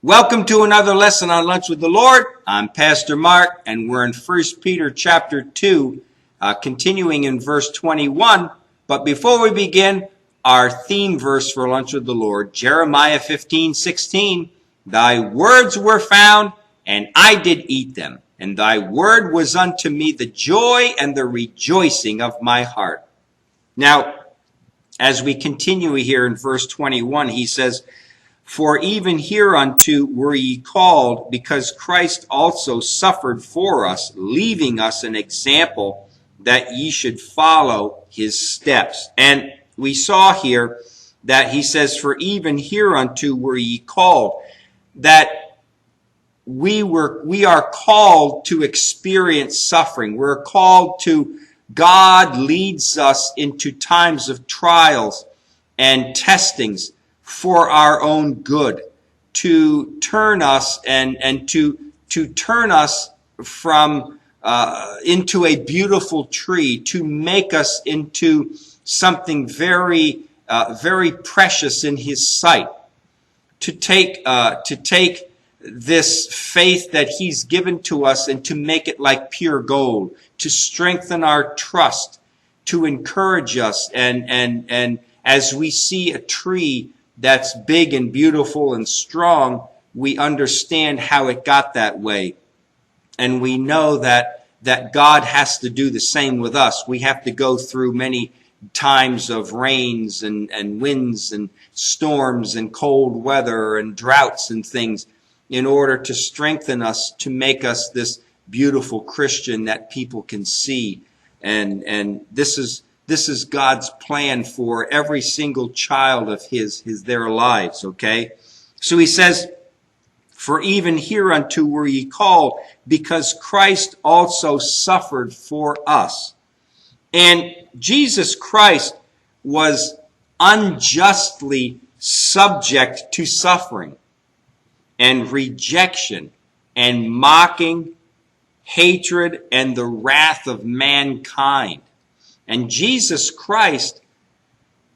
Welcome to another lesson on Lunch with the Lord. I'm Pastor Mark, and we're in 1 Peter chapter 2, continuing in verse 21. But before we begin, our theme verse for Lunch with the Lord, Jeremiah 15:16. Thy words were found, and I did eat them, and thy word was unto me the joy and the rejoicing of my heart. Now, as we continue here in verse 21, he says, For even hereunto were ye called, because Christ also suffered for us, leaving us an example that ye should follow his steps. And we saw here that he says, For even hereunto were ye called, that we are called to experience suffering. We're called to, God leads us into times of trials and testings for our own good, to turn us and to turn us from into a beautiful tree, to make us into something very very precious in his sight, to take this faith that he's given to us and to make it like pure gold, to strengthen our trust, to encourage us, and as we see a tree that's big and beautiful and strong, we understand how it got that way. And we know that God has to do the same with us. We have to go through many times of rains and winds and storms and cold weather and droughts and things in order to strengthen us, to make us this beautiful Christian that people can see. And this is God's plan for every single child of their lives, okay? So he says, For even hereunto were ye called, because Christ also suffered for us. And Jesus Christ was unjustly subject to suffering and rejection and mocking, hatred, and the wrath of mankind. And Jesus Christ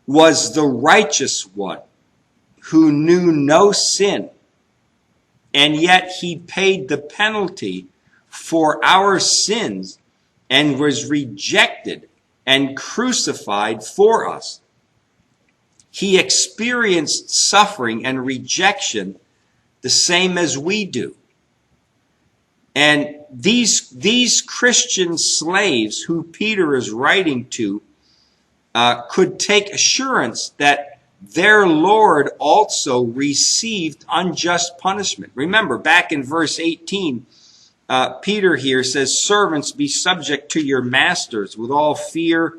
was the righteous one who knew no sin, and yet he paid the penalty for our sins and was rejected and crucified for us. He experienced suffering and rejection the same as we do. And these Christian slaves who Peter is writing to could take assurance that their Lord also received unjust punishment. Remember, back in verse 18, Peter here says, Servants, be subject to your masters with all fear,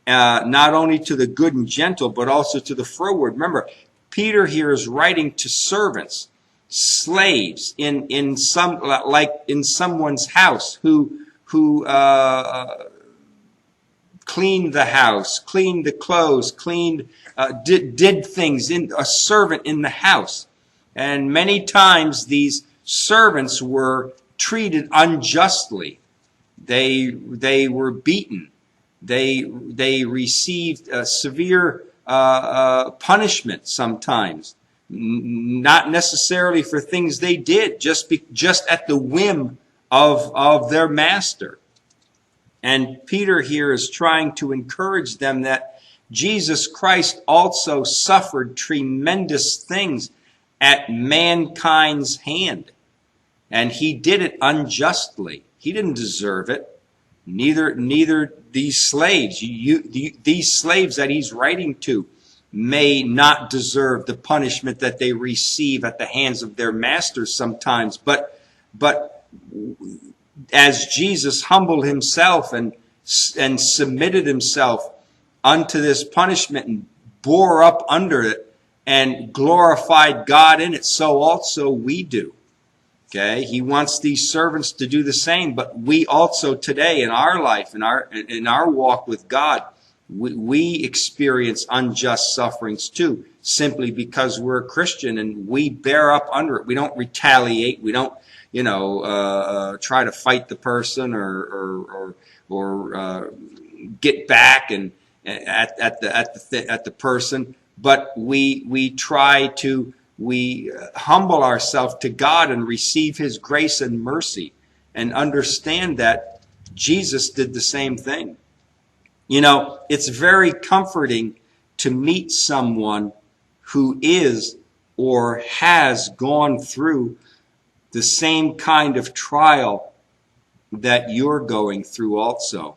not only to the good and gentle, but also to the froward. Remember, Peter here is writing to servants, slaves in someone's house who cleaned the house, cleaned the clothes, did things, in a servant in the house. And many times these servants were treated unjustly. They were beaten. They received severe punishment sometimes. Not necessarily for things they did, just at the whim of their master. And Peter here is trying to encourage them that Jesus Christ also suffered tremendous things at mankind's hand. And he did it unjustly. He didn't deserve it. Neither these slaves. These slaves that he's writing to may not deserve the punishment that they receive at the hands of their masters sometimes. But as Jesus humbled himself and submitted himself unto this punishment and bore up under it and glorified God in it, so also we do. Okay, he wants these servants to do the same, but we also today in our life, in our walk with God, we experience unjust sufferings too, simply because we're a Christian and we bear up under it. We don't retaliate. We don't, try to fight the person or get back at the person. But we try to humble ourselves to God and receive his grace and mercy and understand that Jesus did the same thing. You know, it's very comforting to meet someone who is or has gone through the same kind of trial that you're going through also.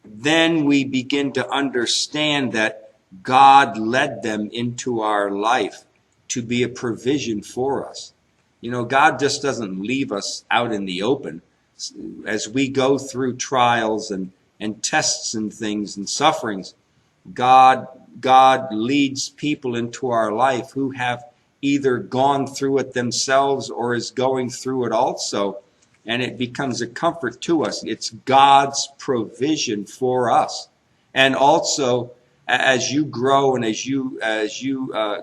Then we begin to understand that God led them into our life to be a provision for us. You know, God just doesn't leave us out in the open. As we go through trials and tests and things and sufferings, God leads people into our life who have either gone through it themselves or is going through it also, and it becomes a comfort to us. It's God's provision for us. And also, as you grow and as you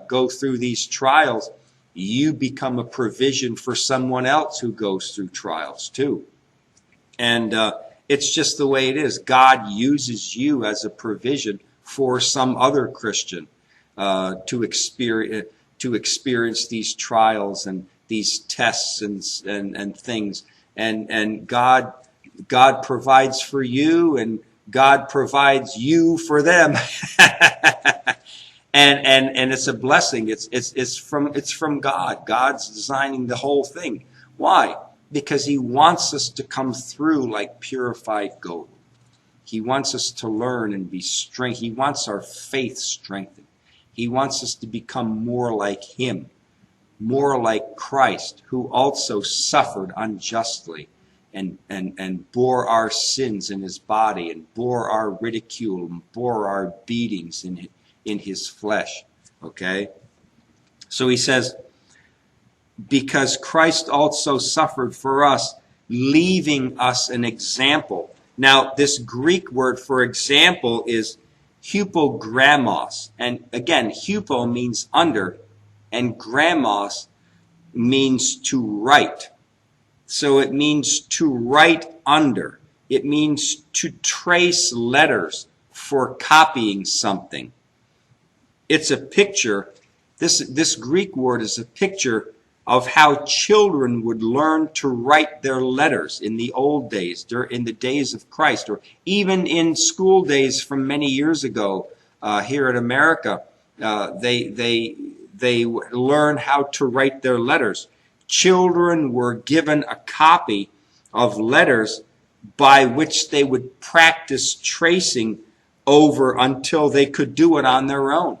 go through these trials, you become a provision for someone else who goes through trials too. And it's just the way it is. God uses you as a provision for some other Christian to experience these trials and these tests and things. And God provides for you, and God provides you for them. and it's a blessing. It's from God. God's designing the whole thing. Why? Because he wants us to come through like purified gold. He wants us to learn and be strengthened. He wants our faith strengthened. He wants us to become more like him, more like Christ, who also suffered unjustly and bore our sins in his body and bore our ridicule and bore our beatings in his flesh. Okay? So he says, because Christ also suffered for us, leaving us an example. Now, this Greek word for example is HUPOGRAMMOS. And again, hupo means under, and grammos means to write. So it means to write under. It means to trace letters for copying something. It's a picture. This Greek word is a picture of how children would learn to write their letters in the old days, in the days of Christ, or even in school days from many years ago here in America. They learn how to write their letters. Children were given a copy of letters by which they would practice tracing over until they could do it on their own.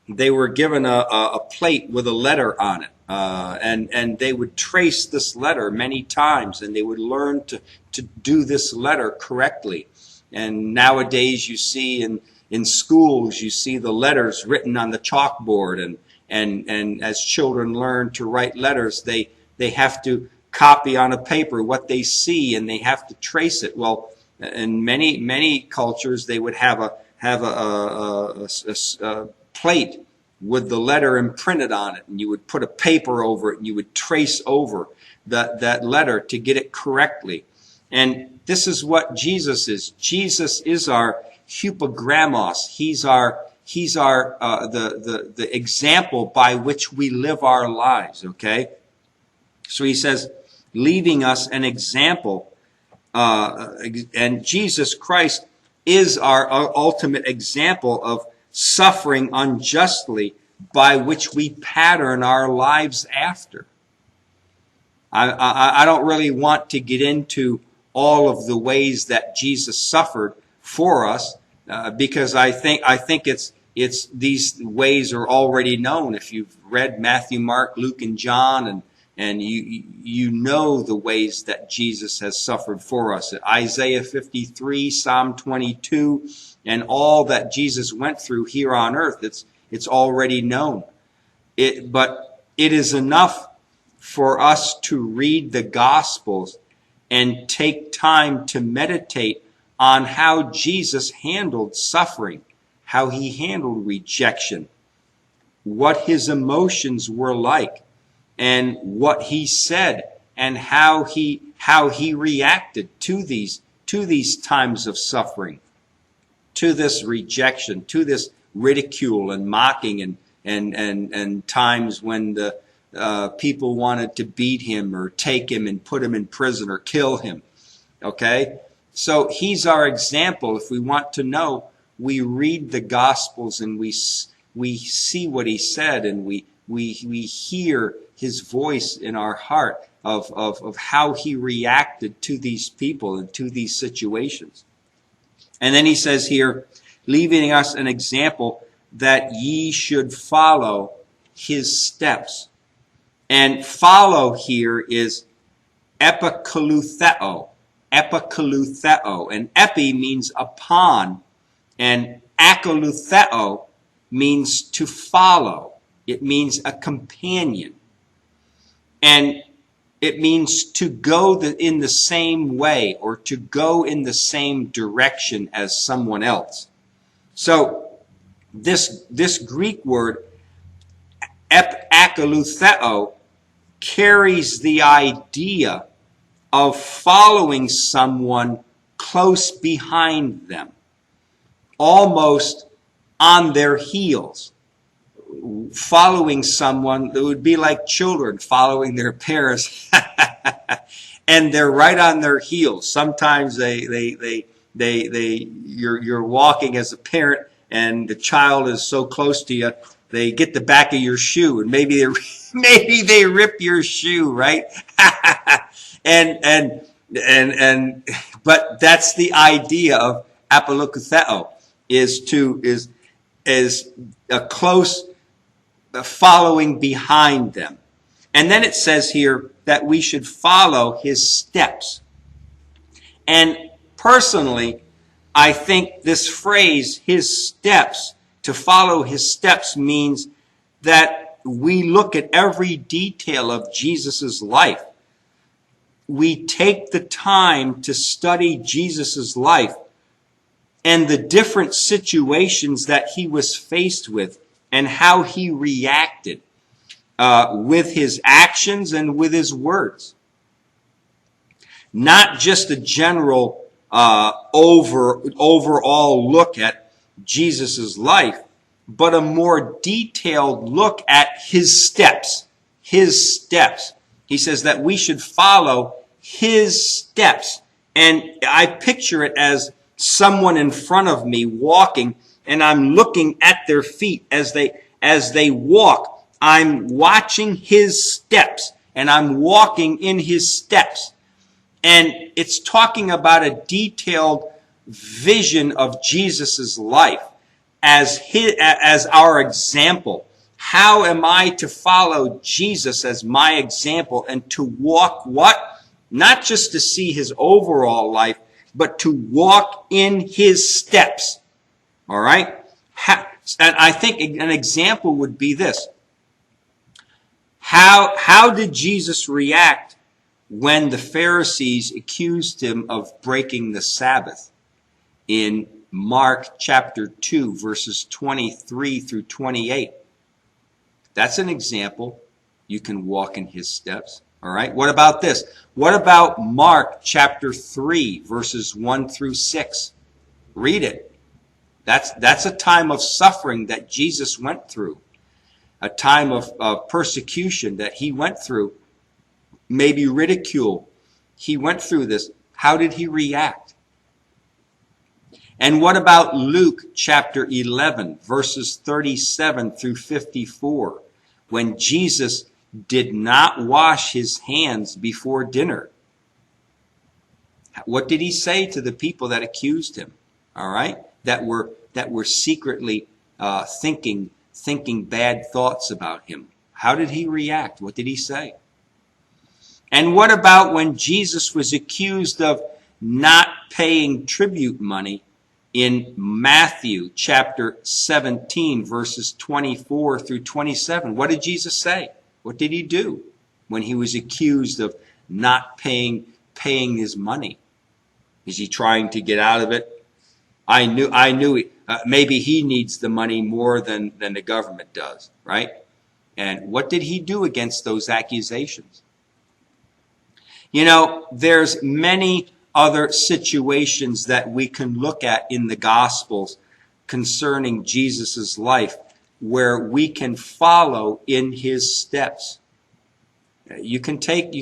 They were given a plate with a letter on it. And they would trace this letter many times, and they would learn to do this letter correctly. And nowadays you see in schools, you see the letters written on the chalkboard, and as children learn to write letters, they have to copy on a paper what they see, and they have to trace it. Well, in many cultures, they would have a plate with the letter imprinted on it, and you would put a paper over it, and you would trace over that letter to get it correctly. And this is what Jesus is. Jesus is our HUPOGRAMMOS. He's the example by which we live our lives. Okay, so he says, leaving us an example, and Jesus Christ is our ultimate example of suffering unjustly, by which we pattern our lives after. I don't really want to get into all of the ways that Jesus suffered for us, because I think it's these ways are already known. If you've read Matthew, Mark, Luke, and John, and you know the ways that Jesus has suffered for us. Isaiah 53, Psalm 22, and all that Jesus went through here on earth, it's already known. But it is enough for us to read the Gospels and take time to meditate on how Jesus handled suffering, how he handled rejection, what his emotions were like, and what he said, and how he reacted to these times of suffering, to this rejection, to this ridicule and mocking and times when the people wanted to beat him or take him and put him in prison or kill him. Okay? So he's our example. If we want to know, we read the Gospels and we see what he said, and we hear his voice in our heart of how he reacted to these people and to these situations. And then he says here, leaving us an example that ye should follow his steps. And follow here is epikalutheo. Epikalutheo. And epi means upon, and akalutheo means to follow. It means a companion. And it means to go in the same way, or to go in the same direction as someone else. So this Greek word, akalutheo, carries the idea of following someone close behind them, almost on their heels. Following someone that would be like children following their parents, and they're right on their heels. Sometimes you're walking as a parent, and the child is so close to you, they get the back of your shoe, and maybe they rip your shoe, right? But that's the idea of apolukatheo, is a close following behind them. And then it says here that we should follow his steps. And personally, I think this phrase, his steps, to follow his steps, means that we look at every detail of Jesus' life. We take the time to study Jesus' life and the different situations that he was faced with, and how he reacted with his actions and with his words. Not just a general overall look at Jesus' life, but a more detailed look at his steps. His steps. He says that we should follow his steps. And I picture it as someone in front of me walking, and I'm looking at their feet as they walk. I'm watching his steps, and I'm walking in his steps. And it's talking about a detailed vision of Jesus' life as our example. How am I to follow Jesus as my example, and to walk what? Not just to see his overall life, but to walk in his steps. All right? And I think an example would be this. How did Jesus react when the Pharisees accused him of breaking the Sabbath? In Mark chapter 2, verses 23 through 28. That's an example. You can walk in his steps. All right? What about this? What about Mark chapter 3, verses 1 through 6? Read it. That's a time of suffering that Jesus went through. A time of persecution that he went through. Maybe ridicule. He went through this. How did he react? And what about Luke chapter 11, verses 37 through 54, when Jesus did not wash his hands before dinner? What did he say to the people that accused him? All right? That were secretly thinking bad thoughts about him. How did he react? What did he say? And what about when Jesus was accused of not paying tribute money in Matthew chapter 17, verses 24 through 27? What did Jesus say? What did he do when he was accused of not paying his money? Is he trying to get out of it? I knew maybe he needs the money more than the government does, right? And what did he do against those accusations? You know, there's many other situations that we can look at in the Gospels concerning Jesus' life where we can follow in his steps. You can take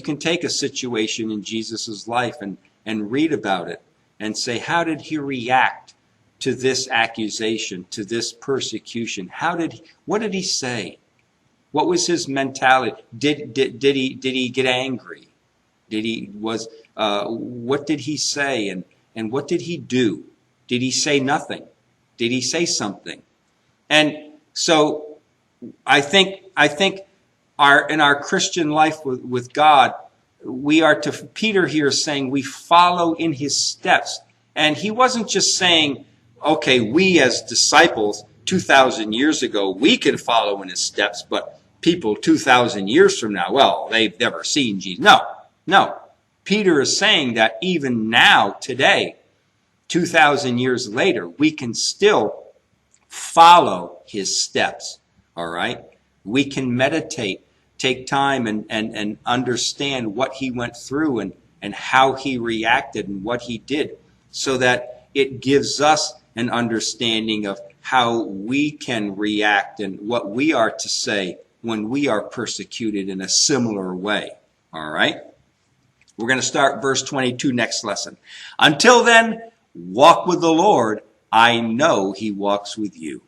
a situation in Jesus' life and read about it and say, how did he react to this accusation, to this persecution? What did he say? What was his mentality? Did he get angry? What did he say, and what did he do? Did he say nothing? Did he say something? And so I think in our Christian life with God, we are to, Peter here is saying we follow in his steps. And he wasn't just saying, okay, we as disciples 2,000 years ago, we can follow in his steps, but people 2,000 years from now, well, they've never seen Jesus. No. Peter is saying that even now, today, 2,000 years later, we can still follow his steps, all right? We can meditate, take time and understand what he went through and how he reacted and what he did, so that it gives us an understanding of how we can react and what we are to say when we are persecuted in a similar way, all right? We're going to start verse 22 next lesson. Until then, walk with the Lord. I know he walks with you.